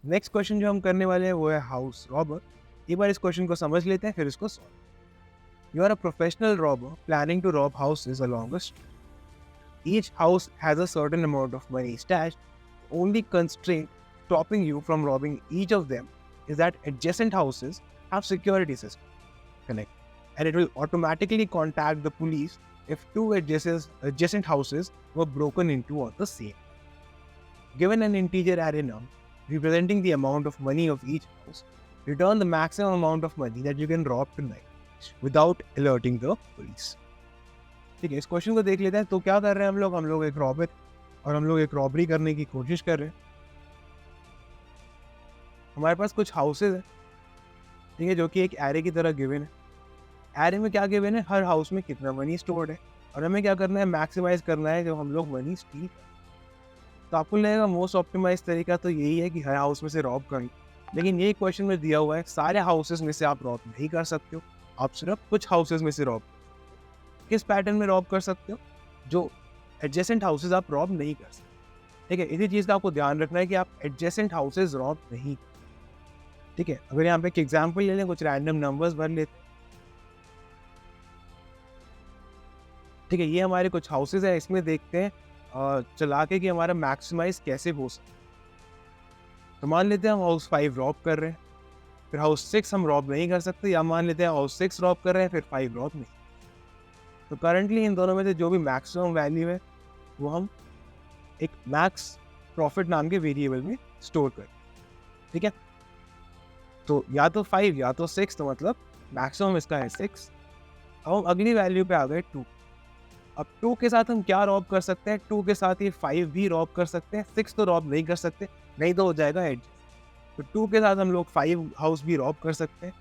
Next question जो हम करने वाले हैं वो है हाउस रॉबर। एक बार इस क्वेश्चन को समझ लेते हैं फिर इसको solve. You are a professional robber planning to rob houses along a street. Each house has a certain amount of money stashed. Only constraint stopping you from robbing each of them is that adjacent houses have security systems connect, and it will automatically contact the police if two adjacent houses were broken into on the same. Given an integer array num representing the amount of money of each house, return the maximum amount of money that you can rob tonight without alerting the police. ठीक है, इस question को देख लेते हैं। तो क्या कर रहे हैं हम लोग एक रॉबर और हम लोग एक रॉबरी करने की कोशिश कर रहे हैं। हमारे पास कुछ हाउसेज है, ठीक है, जो कि एक एरे की तरह गिवन है। एरे में क्या गिवन है, हर हाउस में कितना मनी स्टोर्ड है और हमें क्या करना है, मैक्सिमाइज करना है जो हम लोग मनी स्टील। तो आपको लगेगा मोस्ट ऑप्टिमाइज तरीका तो यही है कि हर हाउस में से रॉब कर लो, लेकिन ये क्वेश्चन में दिया हुआ है सारे हाउसेज में से आप रॉब नहीं कर सकते हो, आप सिर्फ कुछ हाउसेज में से रॉब। किस पैटर्न में रॉब कर सकते हो, जो एडजेसेंट हाउसेज आप रॉब नहीं कर सकते। ठीक है, इसी चीज़ का आपको ध्यान रखना है कि आप एडजेसेंट हाउसेज रॉब नहीं। ठीक है, अगर यहाँ पे एक एग्जांपल ले लें, कुछ रैंडम नंबर्स भर लेते हैं। ठीक है, ये हमारे कुछ हाउसेज हैं, इसमें देखते हैं चला के कि हमारा मैक्सिमाइज कैसे हो सकता है। तो मान लेते हैं हम हाउस 5 रॉब कर रहे हैं, फिर हाउस 6 हम रॉब नहीं कर सकते, या मान लेते हैं हाउस 6 रॉब कर रहे हैं फिर 5 रॉब नहीं। तो करंटली इन दोनों में से जो भी मैक्सिमम वैल्यू है वो हम एक मैक्स प्रॉफिट नाम के वेरिएबल में स्टोर करें। ठीक है, तो या तो 5 या तो 6, तो मतलब मैक्सिमम इसका है 6। अब हम अगली वैल्यू पे आ गए 2। अब 2 के साथ हम क्या रॉब कर सकते हैं, 2 के साथ ये 5 भी रॉब कर सकते हैं, 6 तो रॉब नहीं कर सकते, नहीं तो हो जाएगा एडजस्ट। तो 2 के साथ हम लोग 5 हाउस भी रॉब कर सकते हैं।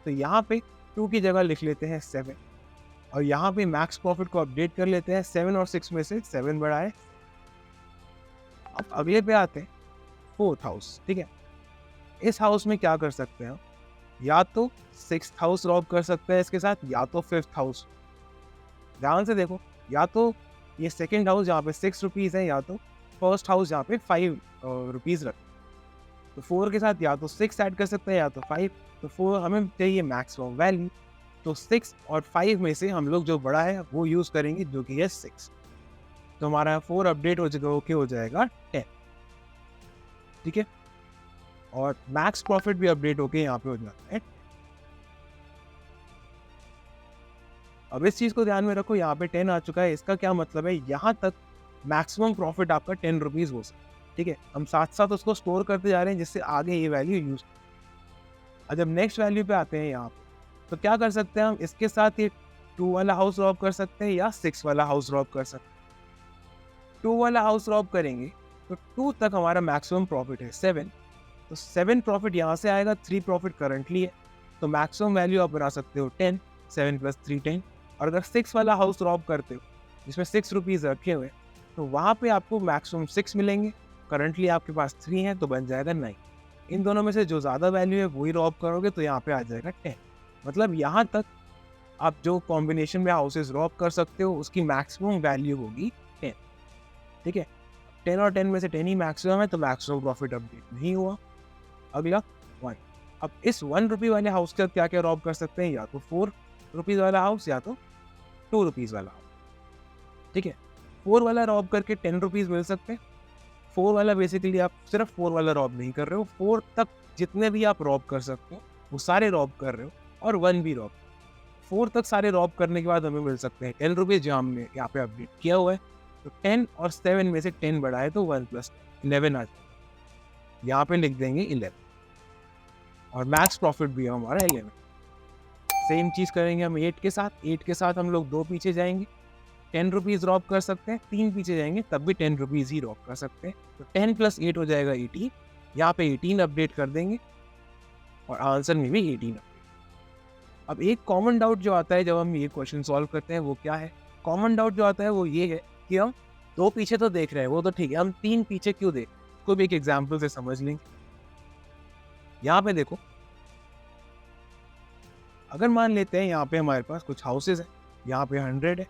तो यहाँ पे 2 की जगह लिख लेते हैं 7 और यहाँ पे मैक्स प्रॉफिट को अपडेट कर लेते हैं। 7 और 6 में से 7 बड़ा है। अब अगले पे आते हैं 4th हाउस। ठीक है, इस हाउस में क्या कर सकते हैं, या तो 6th हाउस रॉब कर सकते हैं इसके साथ, या तो 5th हाउस। ध्यान से देखो, या तो ये सेकंड हाउस जहाँ पे 6 रुपीज़ है, या तो फर्स्ट हाउस जहाँ पे 5 रुपीज़ रख। तो 4 के साथ या तो 6 ऐड कर सकते हैं या तो 5। तो 4 हमें चाहिए मैक्सिमम वैल्यू, तो 6 और 5 में से हम लोग जो बड़ा है वो यूज़ करेंगे, जो कि है 6। तो हमारा 4 अपडेट हो जाएगा 10। ठीक है, और मैक्स प्रॉफिट भी अपडेट होके यहाँ पे हो जाता है। अब इस चीज़ को ध्यान में रखो, यहाँ पे 10 आ चुका है, इसका क्या मतलब है, यहाँ तक मैक्सिमम प्रॉफिट आपका 10 रुपीज़ हो सकता है। ठीक है, हम साथ साथ उसको स्टोर करते जा रहे हैं जिससे आगे ये वैल्यू यूज। अब जब नेक्स्ट वैल्यू पे आते हैं यहाँ पे, तो क्या कर सकते हैं हम, इसके साथ ये 2 वाला हाउस रॉब कर सकते हैं या 6 वाला हाउस रॉब कर सकते हैं। 2 वाला हाउस रॉब करेंगे तो 2 तक हमारा मैक्सिमम प्रॉफिट है 7। तो 7 प्रॉफिट यहाँ से आएगा, 3 प्रॉफिट करंटली है, तो मैक्सिमम वैल्यू आप बना सकते हो 10। 7 + 3 10। और अगर 6 वाला हाउस रॉब करते हो जिसमें 6 रुपीज़ रखे हुए, तो वहाँ पे आपको मैक्सिमम 6 मिलेंगे। करंटली आपके पास 3 है तो बन जाएगा 9। इन दोनों में से जो ज़्यादा वैल्यू है वही रॉब करोगे, तो यहाँ पे आ जाएगा 10। मतलब यहाँ तक आप जो कॉम्बिनेशन में हाउसेज रॉब कर सकते हो उसकी मैक्सिमम वैल्यू होगी 10। ठीक है, 10 और 10 में से 10 ही मैक्सिमम है, तो मैक्सिमम प्रॉफिट अपडेट नहीं हुआ। अगला 1। अब इस 1 रुपये वाले हाउस का क्या क्या रॉब कर सकते हैं, या तो 4 रुपीज़ वाला हाउस या तो 2 रुपीज़ वाला हाउस। ठीक है, 4 वाला रॉब करके 10 रुपीज़ मिल सकते हैं। 4 वाला बेसिकली आप सिर्फ 4 वाला रॉब नहीं कर रहे हो, 4 तक जितने भी आप रॉब कर सकते हो वो सारे रॉब कर रहे हो, और 1 भी रॉब। 4 तक सारे रॉब करने के बाद हमें मिल सकते हैं 10 रुपीज़, जो हमने यहाँ पे अपडेट किया हुआ है। तो 10 और 7 में से 10 बड़ा है, तो 1 + 11 आ जाएगा। यहाँ पे लिख देंगे 11, और मैक्स प्रॉफिट भी है हमारा 11। सेम चीज़ करेंगे हम 8 के साथ। 8 के साथ हम लोग 2 पीछे जाएंगे, 10 रुपीज़ रॉब कर सकते हैं। 3 पीछे जाएंगे तब भी 10 रुपीज़ ही रॉब कर सकते हैं। तो 10 + 8 हो जाएगा 18। यहाँ पे 18 अपडेट कर देंगे और आंसर में भी 18 अपडेट। अब एक कॉमन डाउट जो आता है जब हम ये क्वेश्चन सॉल्व करते हैं वो क्या है, कॉमन डाउट जो आता है वो ये है कि हम 2 पीछे तो देख रहे हैं, वो तो ठीक है, हम 3 पीछे क्यों देख, इसको भी एक एग्जाम्पल से समझ लेंगे। यहाँ पे देखो, अगर मान लेते हैं यहाँ पे हमारे पास कुछ हाउसेज है, यहाँ पे 100 है,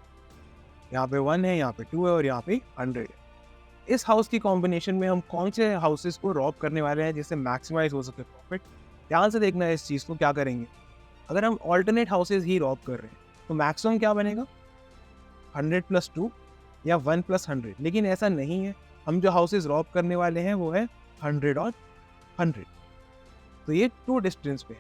यहाँ पे 1 है, यहाँ पे 2 है और यहाँ पे 100 है। इस हाउस की कॉम्बिनेशन में हम कौन से हाउसेस को रॉब करने वाले हैं जिससे मैक्सिमाइज हो सके प्रॉफिट। ध्यान से देखना है इस चीज़ को, क्या करेंगे। अगर हम ऑल्टरनेट हाउसेस ही रॉब कर रहे हैं तो मैक्सिमम क्या बनेगा, 100+2 या 1+100। लेकिन ऐसा नहीं है, हम जो हाउसेस रॉब करने वाले हैं वो है 100 और 100। तो ये 2 डिस्टेंस पे है,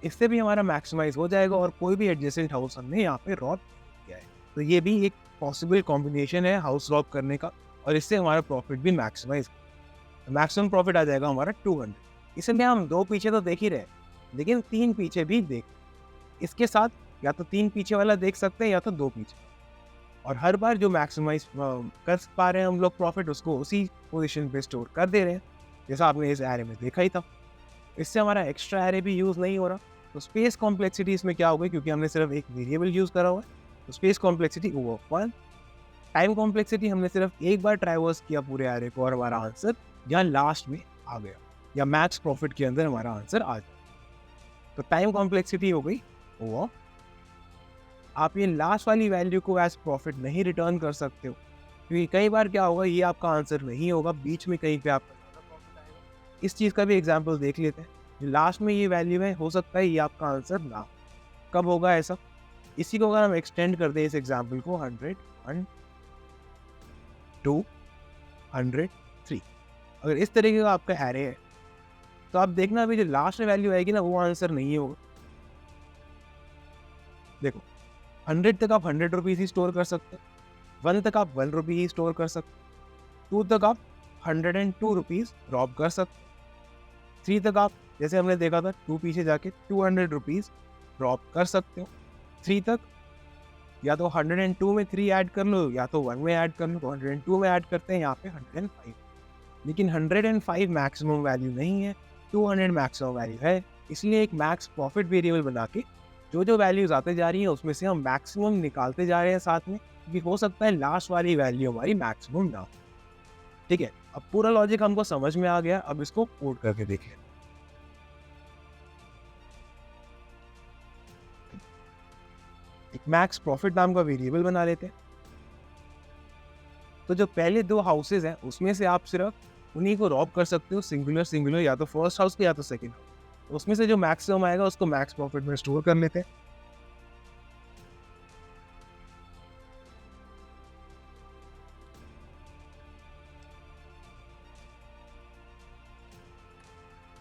इससे भी हमारा मैक्सिमाइज हो जाएगा और कोई भी एडजेसेंट हाउस हमने यहाँ पे रॉब किया है। तो ये भी एक पॉसिबल कॉम्बिनेशन है हाउस रॉब करने का, और इससे हमारा प्रॉफिट भी मैक्सिमाइज, मैक्सिमम प्रॉफिट आ जाएगा हमारा 200। इसलिए हम 2 पीछे तो देख ही रहे, लेकिन 3 पीछे भी देख। इसके साथ या तो 3 पीछे वाला देख सकते हैं या तो 2 पीछे, और हर बार जो मैक्सिमाइज कर पा रहे हैं हम लोग प्रॉफिट, उसको उसी पोजीशन पे स्टोर कर दे रहे हैं, जैसा आपने इस एरे में देखा ही था। इससे हमारा एक्स्ट्रा एरे भी यूज़ नहीं हो रहा। तो स्पेस कॉम्प्लेक्सिटी इसमें क्या हो गई, क्योंकि हमने सिर्फ एक वेरिएबल यूज़ करा हुआ है, तो space complexity over 1। Time complexity हमने सिर्फ एक बार ट्राइवर्स किया पूरे एरे को और हमारा आंसर यहाँ लास्ट में आ गया, या मैक्स प्रॉफिट के अंदर हमारा आंसर आ गया। तो टाइम कॉम्प्लेक्सिटी हो गई ओवर। आप ये लास्ट वाली वैल्यू को एज प्रॉफिट नहीं रिटर्न कर सकते हो, क्योंकि कई बार क्या होगा, ये आपका आंसर नहीं होगा, बीच में कहीं पे आपका ज़्यादा प्रॉफिट आएगा। इस चीज़ का भी एग्जांपल देख लेते हैं। जो लास्ट में ये वैल्यू है, हो सकता है ये आपका आंसर ना हो। कब होगा ऐसा, इसी को अगर हम एक्सटेंड कर दें इस एग्जाम्पल को 100, 1, 2, 100, 3, अगर इस तरीके का आपका एरे है, तो आप देखना अभी जो लास्ट में वैल्यू आएगी ना, वो आंसर नहीं होगा। देखो 100 तक आप 100 रुपीज़ ही स्टोर कर सकते हो, 1 तक आप 1 रुपी ही स्टोर कर सकते हो, 2 तक आप 102 रुपीज़ रॉब कर सकते हो, 3 तक आप, जैसे हमने देखा था, 2 पीछे जाके 200 रुपीज़ रॉब कर सकते हो। 3 तक या तो 102 में 3 ऐड कर लो, या तो 1 में ऐड कर लो, तो 102 में ऐड करते हैं यहाँ पे 105। लेकिन 105 मैक्सिमम वैल्यू नहीं है, 200 मैक्सिमम वैल्यू है। इसलिए एक मैक्स प्रॉफिट वेरिएबल बना के जो वैल्यूज आते जा रही है उसमें से हम मैक्सिमम निकालते जा रहे हैं साथ में, क्योंकि हो सकता है लास्ट वाली वैल्यू हमारी मैक्सिमम ना हो। ठीक है, अब पूरा लॉजिक हमको समझ में आ गया। अब इसको कोड करके देखें। एक मैक्स प्रॉफिट नाम का वेरिएबल बना लेते हैं। तो जो पहले 2 हाउसेज हैं उसमें से आप सिर्फ उन्हीं को रॉब कर सकते हो, सिंगुलर सिंगुलर, या तो फर्स्ट हाउस के या तो सेकंड हाउस। उसमें से जो मैक्सिमम आएगा उसको मैक्स प्रॉफिट में स्टोर कर लेते हैं।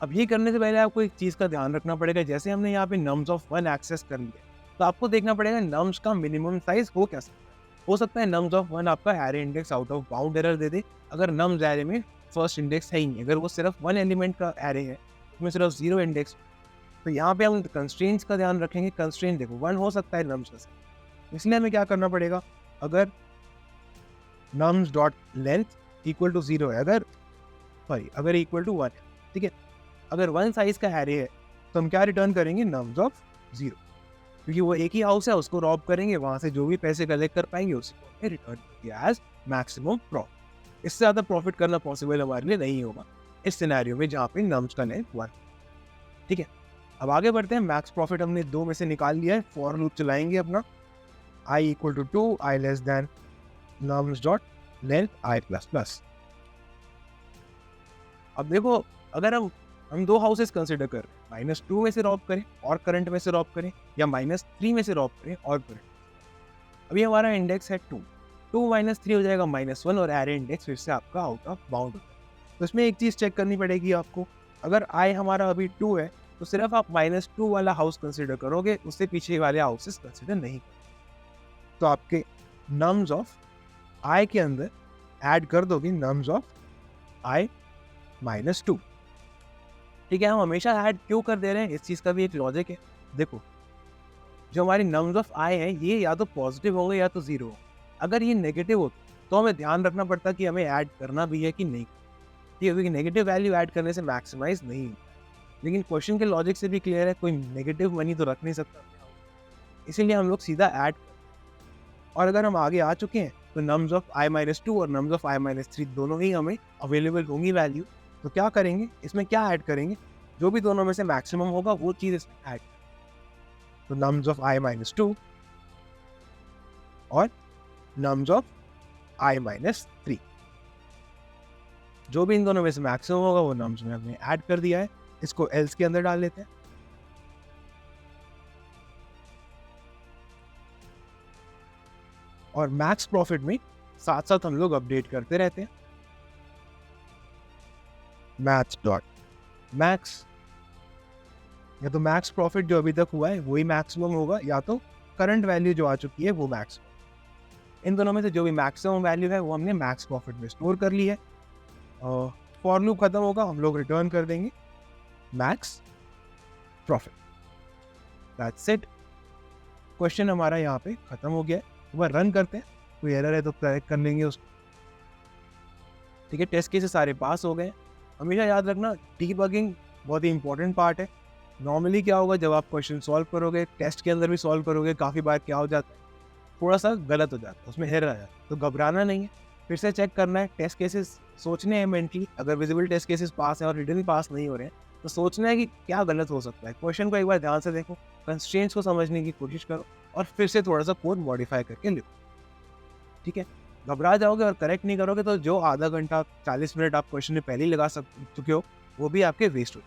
अब ये करने से पहले आपको एक चीज़ का ध्यान रखना पड़ेगा। जैसे हमने यहाँ पे नम्स ऑफ 1 एक्सेस कर लिया, तो आपको देखना पड़ेगा नम्स का मिनिमम साइज हो क्या सकता है। हो सकता है नम्स ऑफ 1 आपका array index out of bound error दे दे, अगर नम्स एरे में फर्स्ट इंडेक्स है ही नहीं, अगर वो सिर्फ 1 एलिमेंट का एरे है, उसमें सिर्फ 0 इंडेक्स। तो यहाँ पे हम कंस्ट्रेंट्स का ध्यान रखेंगे। कंस्ट्रेंट देखो 1 हो सकता है नम्स का साइज, इसलिए हमें क्या करना पड़ेगा, अगर nums dot length equal to 0 है, अगर इक्वल टू 1 है, ठीक है, अगर 1 साइज का एरे है तो हम क्या रिटर्न करेंगे, नम्स ऑफ 0, क्योंकि वो एक ही हाउस है, उसको रॉब करेंगे, वहां से जो भी पैसे कलेक्ट कर पाएंगे उसको रिटर्न करेंगे एज मैक्सिमम प्रॉफिट। इससे ज़्यादा प्रॉफिट करना पॉसिबल हमारे लिए नहीं होगा इस सिनेरियो में जहाँ पे नम्स का लेंथ 1। ठीक है, अब आगे बढ़ते हैं। मैक्स प्रॉफिट हमने 2 में से निकाल लिया है। फॉर लूप चलाएंगे अपना, i equal to 2, i less than nums dot length i plus plus. अब देखो, अगर हम 2 हाउसेस कंसिडर कर रहे हैं, -2 में से रॉब करें और करंट में से रॉब करें, या -3 में से रॉब करें और करंट। अभी हमारा इंडेक्स है 2, 2 - 3 हो जाएगा -1, और एरे इंडेक्स फिर से आपका आउट ऑफ बाउंड होता है। तो इसमें एक चीज़ चेक करनी पड़ेगी आपको, अगर i हमारा अभी 2 है तो सिर्फ आप -2 वाला हाउस कंसिडर करोगे, उससे पीछे वाले हाउसेस कंसिडर नहीं करोगे। तो आपके नम्स ऑफ i के अंदर ऐड कर दोगे नम्स ऑफ i -2। ठीक है, हम हमेशा ऐड क्यों कर दे रहे हैं, इस चीज़ का भी एक लॉजिक है। देखो, जो हमारी नम्स ऑफ i है, ये या तो पॉजिटिव होंगे या तो 0 हो। अगर ये नेगेटिव हो तो हमें ध्यान रखना पड़ता कि हमें ऐड करना भी है कि नहीं। ठीक है, क्योंकि नेगेटिव वैल्यू ऐड करने से मैक्सिमाइज नहीं होता है। लेकिन क्वेश्चन के लॉजिक से भी क्लियर है, कोई नेगेटिव मनी तो रख नहीं सकता, इसीलिए हम लोग सीधा ऐड। और अगर हम आगे आ चुके हैं तो नम्स ऑफ i -2 और नम्स ऑफ i -3 दोनों ही हमें अवेलेबल होंगी वैल्यू। तो क्या करेंगे, इसमें क्या ऐड करेंगे, जो भी दोनों में से मैक्सिमम होगा वो चीज़ इसमें ऐड। तो नम्स ऑफ i -2 और नम्स ऑफ i -3। जो भी इन दोनों में से मैक्सिमम होगा वो नम्स में हमने ऐड कर दिया है, इसको एल्स के अंदर डाल लेते हैं। और मैक्स प्रॉफिट में साथ साथ हम लोग अपडेट करते रहते हैं। मैथ्स डॉट मैक्स, या तो मैक्स प्रॉफिट जो अभी तक हुआ है वही मैक्सिमम होगा, या तो करंट वैल्यू जो आ चुकी है वो मैक्स। इन दोनों में से जो भी मैक्सिमम वैल्यू है वो हमने मैक्स प्रॉफिट में स्टोर कर ली है। फॉर लूप खत्म होगा, हम लोग रिटर्न कर देंगे max profit. That's it, question हमारा यहाँ पे खत्म हो गया है। एक बार रन करते हैं, कोई एरर है तो करेक्ट कर लेंगे उसको। ठीक है, टेस्ट केसेस सारे पास हो गए। हमेशा याद रखना डीबगिंग बहुत ही इंपॉर्टेंट पार्ट है। नॉर्मली क्या होगा, जब आप क्वेश्चन सॉल्व करोगे, टेस्ट के अंदर भी सॉल्व करोगे, काफ़ी बार क्या हो जाता है, थोड़ा सा गलत हो जाता है, उसमें एरर आ जाता है। तो घबराना नहीं है, फिर से चेक करना है। टेस्ट केसेस सोचने हैं मेंटली, अगर विजिबल टेस्ट केसेस पास है और रिटन पास नहीं हो रहे हैं तो सोचना है कि क्या गलत हो सकता है। क्वेश्चन को एक बार ध्यान से देखो, कंस्ट्रेंट्स को समझने की कोशिश करो और फिर से थोड़ा सा कोड मॉडिफाई करके लिखो। ठीक है, घबरा जाओगे और करेक्ट नहीं करोगे तो जो आधा घंटा 40 मिनट आप क्वेश्चन में पहले ही लगा चुके हो वो भी आपके वेस्ट हो।